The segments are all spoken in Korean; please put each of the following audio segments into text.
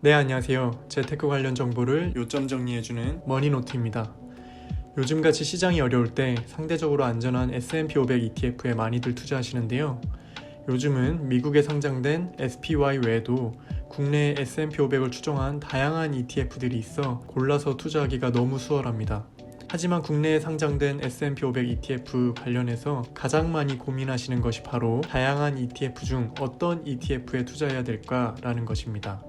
네, 안녕하세요. 재테크 관련 정보를 요점 정리해주는 머니노트입니다. 요즘같이 시장이 어려울 때 상대적으로 안전한 S&P 500 ETF에 많이들 투자하시는데요. 요즘은 미국에 상장된 SPY 외에도 국내 S&P 500을 추종한 다양한 ETF들이 있어 골라서 투자하기가 너무 수월합니다. 하지만 국내에 상장된 S&P 500 ETF 관련해서 가장 많이 고민하시는 것이 바로 다양한 ETF 중 어떤 ETF에 투자해야 될까라는 것입니다.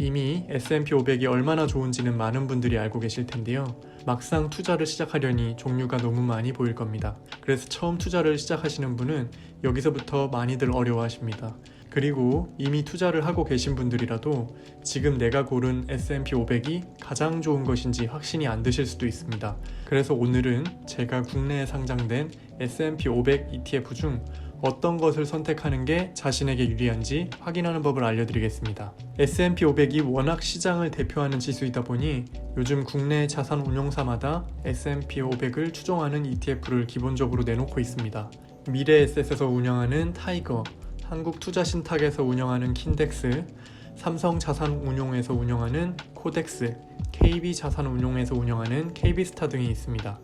이미 S&P 500이 얼마나 좋은지는 많은 분들이 알고 계실 텐데요. 막상 투자를 시작하려니 종류가 너무 많이 보일 겁니다. 그래서 처음 투자를 시작하시는 분은 여기서부터 많이들 어려워하십니다. 그리고 이미 투자를 하고 계신 분들이라도 지금 내가 고른 S&P 500이 가장 좋은 것인지 확신이 안 드실 수도 있습니다. 그래서 오늘은 제가 국내에 상장된 S&P 500 ETF 중 어떤 것을 선택하는 게 자신에게 유리한지 확인하는 법을 알려드리겠습니다. S&P 500이 워낙 시장을 대표하는 지수이다 보니 요즘 국내 자산 운용사마다 S&P 500을 추종하는 ETF를 기본적으로 내놓고 있습니다. 미래에셋에서 운영하는 타이거, 한국투자신탁에서 운영하는 킨덱스, 삼성자산운용에서 운영하는 코덱스, KB자산운용에서 운영하는 KB스타 등이 있습니다.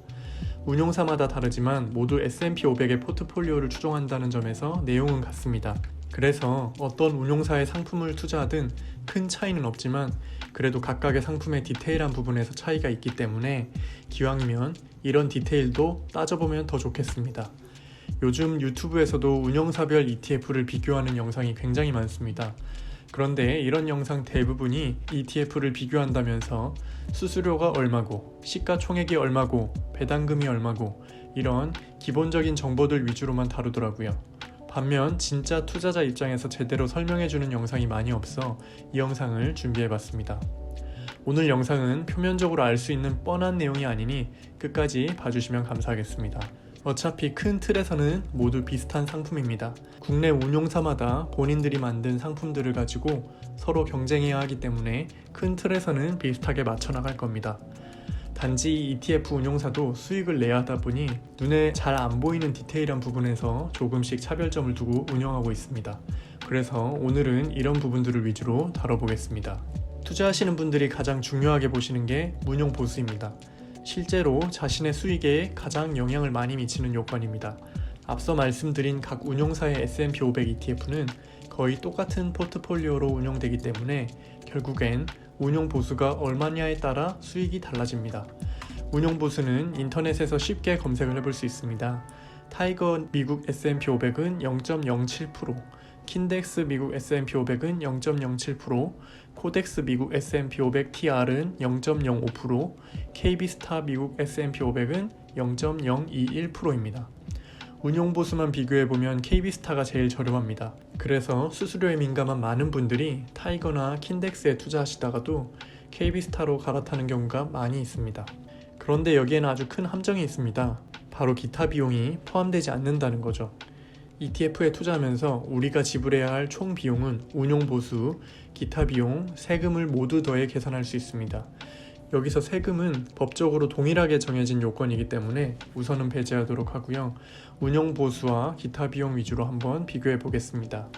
운용사마다 다르지만 모두 S&P 500의 포트폴리오를 추종한다는 점에서 내용은 같습니다. 그래서 어떤 운용사의 상품을 투자하든 큰 차이는 없지만 그래도 각각의 상품의 디테일한 부분에서 차이가 있기 때문에 기왕이면 이런 디테일도 따져보면 더 좋겠습니다. 요즘 유튜브에서도 운용사별 ETF를 비교하는 영상이 굉장히 많습니다. 그런데 이런 영상 대부분이 ETF를 비교한다면서 수수료가 얼마고, 시가총액이 얼마고, 배당금이 얼마고 이런 기본적인 정보들 위주로만 다루더라고요. 반면 진짜 투자자 입장에서 제대로 설명해주는 영상이 많이 없어 이 영상을 준비해봤습니다. 오늘 영상은 표면적으로 알 수 있는 뻔한 내용이 아니니 끝까지 봐주시면 감사하겠습니다. 어차피 큰 틀에서는 모두 비슷한 상품입니다. 국내 운용사마다 본인들이 만든 상품들을 가지고 서로 경쟁해야 하기 때문에 큰 틀에서는 비슷하게 맞춰 나갈 겁니다. 단지 ETF 운용사도 수익을 내야 하다 보니 눈에 잘 안 보이는 디테일한 부분에서 조금씩 차별점을 두고 운영하고 있습니다. 그래서 오늘은 이런 부분들을 위주로 다뤄보겠습니다. 투자하시는 분들이 가장 중요하게 보시는 게 운용 보수입니다. 실제로 자신의 수익에 가장 영향을 많이 미치는 요건입니다. 앞서 말씀드린 각 운용사의 S&P 500 ETF는 거의 똑같은 포트폴리오로 운영되기 때문에 결국엔 운용 보수가 얼마냐에 따라 수익이 달라집니다. 운용 보수는 인터넷에서 쉽게 검색을 해볼 수 있습니다. 타이거 미국 S&P 500은 0.07%, 킨덱스 미국 S&P 500은 0.07%, 코덱스 미국 S&P 500 TR은 0.05%, KB스타 미국 S&P 500은 0.021%입니다. 운용보수만 비교해보면 KB스타가 제일 저렴합니다. 그래서 수수료에 민감한 많은 분들이 타이거나 킨덱스에 투자하시다가도 KB스타로 갈아타는 경우가 많이 있습니다. 그런데 여기에는 아주 큰 함정이 있습니다. 바로 기타 비용이 포함되지 않는다는 거죠. ETF에 투자하면서 우리가 지불해야 할 총 비용은 운용보수, 기타 비용, 세금을 모두 더해 계산할 수 있습니다. 여기서 세금은 법적으로 동일하게 정해진 요건이기 때문에 우선은 배제하도록 하고요. 운용보수와 기타 비용 위주로 한번 비교해 보겠습니다.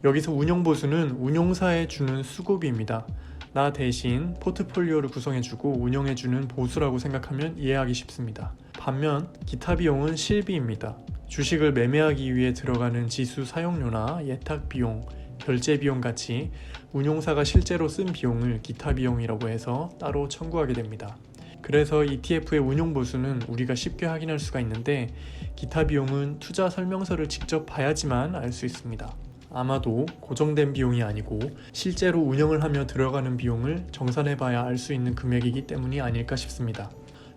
여기서 운용보수는 운용사에 주는 수고비입니다. 나 대신 포트폴리오를 구성해주고 운영해주는 보수라고 생각하면 이해하기 쉽습니다. 반면 기타 비용은 실비입니다. 주식을 매매하기 위해 들어가는 지수 사용료나 예탁 비용, 결제 비용 같이 운용사가 실제로 쓴 비용을 기타 비용이라고 해서 따로 청구하게 됩니다. 그래서 ETF의 운용 보수는 우리가 쉽게 확인할 수가 있는데 기타 비용은 투자 설명서를 직접 봐야지만 알 수 있습니다. 아마도 고정된 비용이 아니고 실제로 운영을 하며 들어가는 비용을 정산해봐야 알 수 있는 금액이기 때문이 아닐까 싶습니다.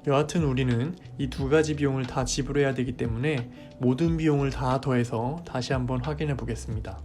여하튼 우리는 이 두 가지 비용을 다 지불해야 되기 때문에 모든 비용을 다 더해서 다시 한번 확인해 보겠습니다.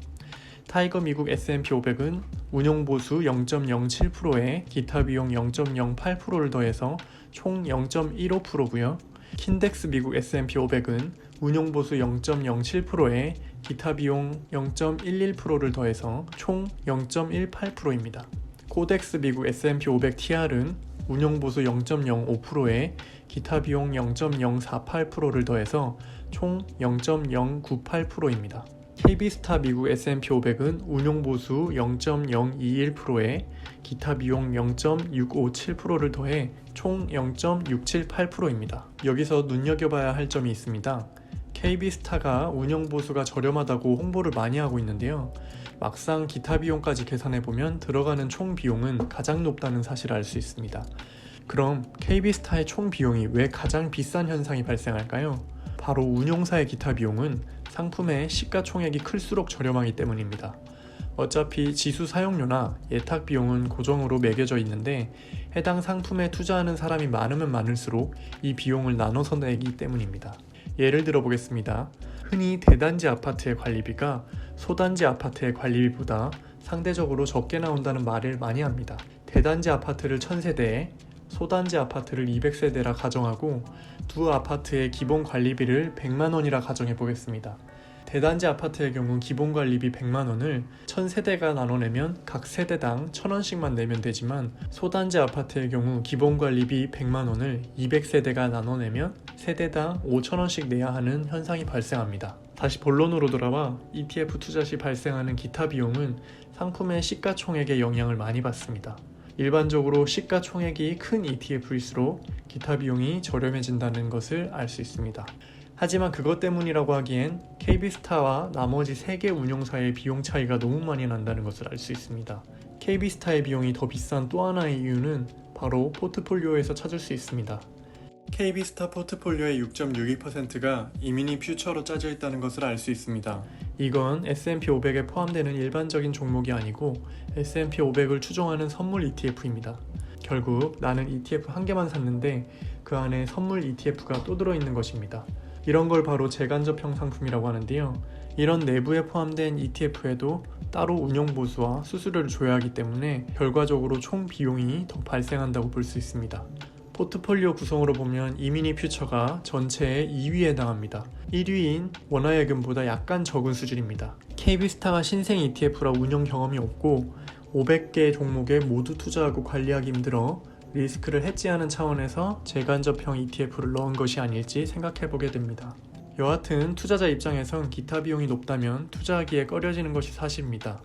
타이거 미국 S&P 500은 운용보수 0.07%에 기타 비용 0.08%를 더해서 총 0.15%고요. 킨덱스 미국 S&P 500은 운용보수 0.07%에 기타 비용 0.11%를 더해서 총 0.18%입니다. 코덱스 미국 S&P 500 TR은 운용보수 0.05%에 기타 비용 0.048%를 더해서 총 0.098%입니다. KB스타 미국 S&P 500은 운용보수 0.021%에 기타 비용 0.657%를 더해 총 0.678%입니다. 여기서 눈여겨봐야 할 점이 있습니다. KB스타가 운영보수가 저렴하다고 홍보를 많이 하고 있는데요. 막상 기타 비용까지 계산해보면 들어가는 총 비용은 가장 높다는 사실을 알 수 있습니다. 그럼 KB스타의 총 비용이 왜 가장 비싼 현상이 발생할까요? 바로 운용사의 기타 비용은 상품의 시가총액이 클수록 저렴하기 때문입니다. 어차피 지수 사용료나 예탁 비용은 고정으로 매겨져 있는데 해당 상품에 투자하는 사람이 많으면 많을수록 이 비용을 나눠서 내기 때문입니다. 예를 들어 보겠습니다. 흔히 대단지 아파트의 관리비가 소단지 아파트의 관리비보다 상대적으로 적게 나온다는 말을 많이 합니다. 대단지 아파트를 1000세대에 소단지 아파트를 200세대라 가정하고 두 아파트의 기본 관리비를 100만원이라 가정해 보겠습니다. 대단지 아파트의 경우 기본 관리비 100만원을 1000세대가 나눠내면 각 세대당 1000원씩만 내면 되지만 소단지 아파트의 경우 기본 관리비 100만원을 200세대가 나눠내면 세대당 5000원씩 내야 하는 현상이 발생합니다. 다시 본론으로 돌아와 ETF 투자 시 발생하는 기타 비용은 상품의 시가총액에 영향을 많이 받습니다. 일반적으로 시가총액이 큰 ETF일수록 기타 비용이 저렴해진다는 것을 알 수 있습니다. 하지만 그것 때문이라고 하기엔 KB스타와 나머지 3개 운용사의 비용 차이가 너무 많이 난다는 것을 알 수 있습니다. KB스타의 비용이 더 비싼 또 하나의 이유는 바로 포트폴리오에서 찾을 수 있습니다. KB스타 포트폴리오의 6.62%가 이미니 퓨처로 짜져 있다는 것을 알 수 있습니다. 이건 S&P 500에 포함되는 일반적인 종목이 아니고 S&P 500을 추종하는 선물 ETF입니다. 결국 나는 ETF 한 개만 샀는데 그 안에 선물 ETF가 또 들어있는 것입니다. 이런 걸 바로 재간접형 상품이라고 하는데요. 이런 내부에 포함된 ETF에도 따로 운용보수와 수수료를 줘야 하기 때문에 결과적으로 총 비용이 더 발생한다고 볼 수 있습니다. 포트폴리오 구성으로 보면 이미니 퓨처가 전체의 2위에 해당합니다. 1위인 원화예금보다 약간 적은 수준입니다. KB스타가 신생 ETF라 운영 경험이 없고 500개 종목에 모두 투자하고 관리하기 힘들어 리스크를 해지하는 차원에서 재간접형 ETF를 넣은 것이 아닐지 생각해보게 됩니다. 여하튼 투자자 입장에선 기타 비용이 높다면 투자하기에 꺼려지는 것이 사실입니다.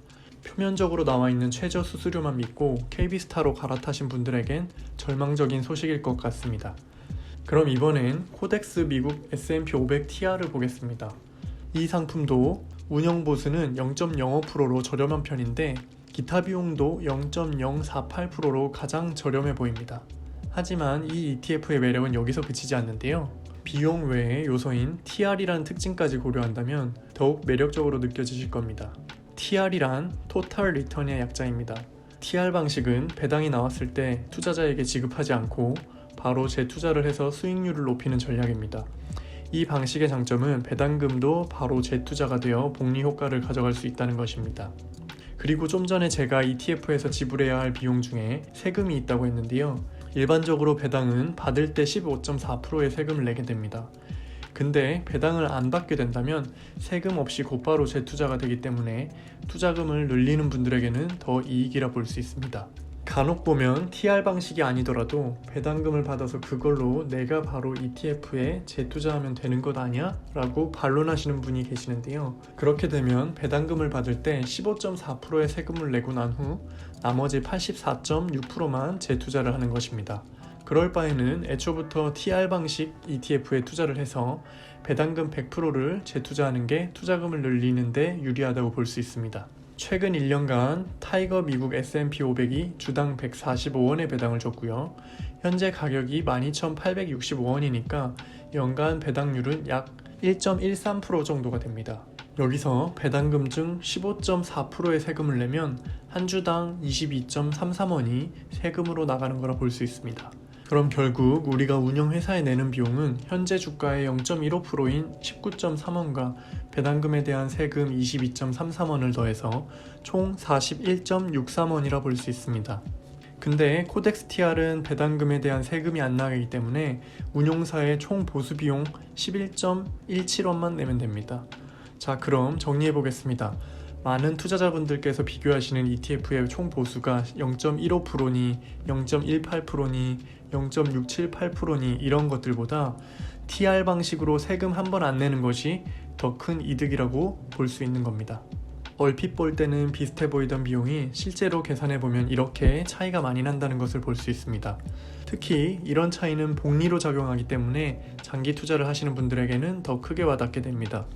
표면적으로 나와 있는 최저 수수료만 믿고 KB스타로 갈아타신 분들에겐 절망적인 소식일 것 같습니다. 그럼 이번엔 코덱스 미국 S&P 500 TR을 보겠습니다. 이 상품도 운영 보수는 0.05%로 저렴한 편인데 기타 비용도 0.048%로 가장 저렴해 보입니다. 하지만 이 ETF의 매력은 여기서 그치지 않는데요. 비용 외의 요소인 TR이라는 특징까지 고려한다면 더욱 매력적으로 느껴지실 겁니다. TR이란 토탈 리턴의 약자입니다. TR 방식은 배당이 나왔을 때 투자자에게 지급하지 않고 바로 재투자를 해서 수익률을 높이는 전략입니다. 이 방식의 장점은 배당금도 바로 재투자가 되어 복리 효과를 가져갈 수 있다는 것입니다. 그리고 좀 전에 제가 ETF에서 지불해야 할 비용 중에 세금이 있다고 했는데요. 일반적으로 배당은 받을 때 15.4%의 세금을 내게 됩니다. 근데 배당을 안 받게 된다면 세금 없이 곧바로 재투자가 되기 때문에 투자금을 늘리는 분들에게는 더 이익이라 볼 수 있습니다. 간혹 보면 TR 방식이 아니더라도 배당금을 받아서 그걸로 내가 바로 ETF에 재투자하면 되는 것 아니야? 라고 반론하시는 분이 계시는데요. 그렇게 되면 배당금을 받을 때 15.4%의 세금을 내고 난 후 나머지 84.6%만 재투자를 하는 것입니다. 그럴 바에는 애초부터 TR 방식 ETF에 투자를 해서 배당금 100%를 재투자하는 게 투자금을 늘리는 데 유리하다고 볼 수 있습니다. 최근 1년간 타이거 미국 S&P 500이 주당 145원의 배당을 줬고요. 현재 가격이 12,865원이니까 연간 배당률은 약 1.13% 정도가 됩니다. 여기서 배당금 중 15.4%의 세금을 내면 한 주당 22.33원이 세금으로 나가는 거라 볼 수 있습니다. 그럼 결국 우리가 운영회사에 내는 비용은 현재 주가의 0.15%인 19.3원과 배당금에 대한 세금 22.33원을 더해서 총 41.63원이라 볼 수 있습니다. 근데 코덱스 TR은 배당금에 대한 세금이 안 나가기 때문에 운용사의 총 보수 비용 11.17원만 내면 됩니다. 자, 그럼 정리해 보겠습니다. 많은 투자자분들께서 비교하시는 ETF의 총 보수가 0.15%니 0.18%니 0.678%니 이런 것들보다 TR 방식으로 세금 한 번 안 내는 것이 더 큰 이득이라고 볼 수 있는 겁니다. 얼핏 볼 때는 비슷해 보이던 비용이 실제로 계산해보면 이렇게 차이가 많이 난다는 것을 볼 수 있습니다. 특히 이런 차이는 복리로 작용하기 때문에 장기 투자를 하시는 분들에게는 더 크게 와닿게 됩니다.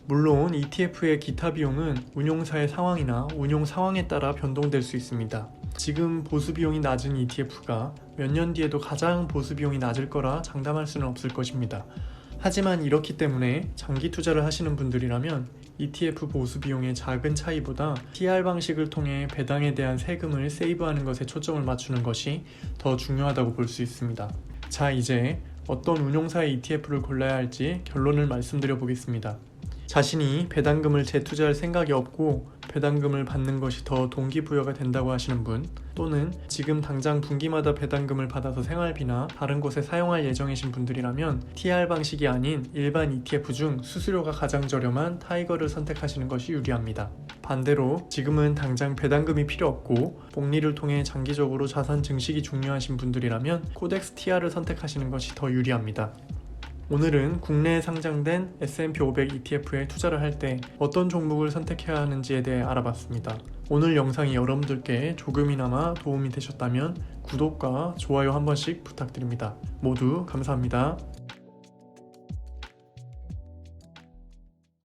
물론 ETF의 기타 비용은 운용사의 상황이나 운용 상황에 따라 변동될 수 있습니다. 지금 보수 비용이 낮은 ETF가 몇 년 뒤에도 가장 보수 비용이 낮을 거라 장담할 수는 없을 것입니다. 하지만 이렇기 때문에 장기 투자를 하시는 분들이라면 ETF 보수 비용의 작은 차이보다 TR 방식을 통해 배당에 대한 세금을 세이브하는 것에 초점을 맞추는 것이 더 중요하다고 볼 수 있습니다. 자, 이제 어떤 운용사의 ETF를 골라야 할지 결론을 말씀드려 보겠습니다. 자신이 배당금을 재투자할 생각이 없고 배당금을 받는 것이 더 동기부여가 된다고 하시는 분, 또는 지금 당장 분기마다 배당금을 받아서 생활비나 다른 곳에 사용할 예정이신 분들이라면 TR 방식이 아닌 일반 ETF 중 수수료가 가장 저렴한 타이거를 선택하시는 것이 유리합니다. 반대로 지금은 당장 배당금이 필요 없고 복리를 통해 장기적으로 자산 증식이 중요하신 분들이라면 코덱스 TR을 선택하시는 것이 더 유리합니다. 오늘은 국내에 상장된 S&P 500 ETF에 투자를 할 때 어떤 종목을 선택해야 하는지에 대해 알아봤습니다. 오늘 영상이 여러분들께 조금이나마 도움이 되셨다면 구독과 좋아요 한 번씩 부탁드립니다. 모두 감사합니다.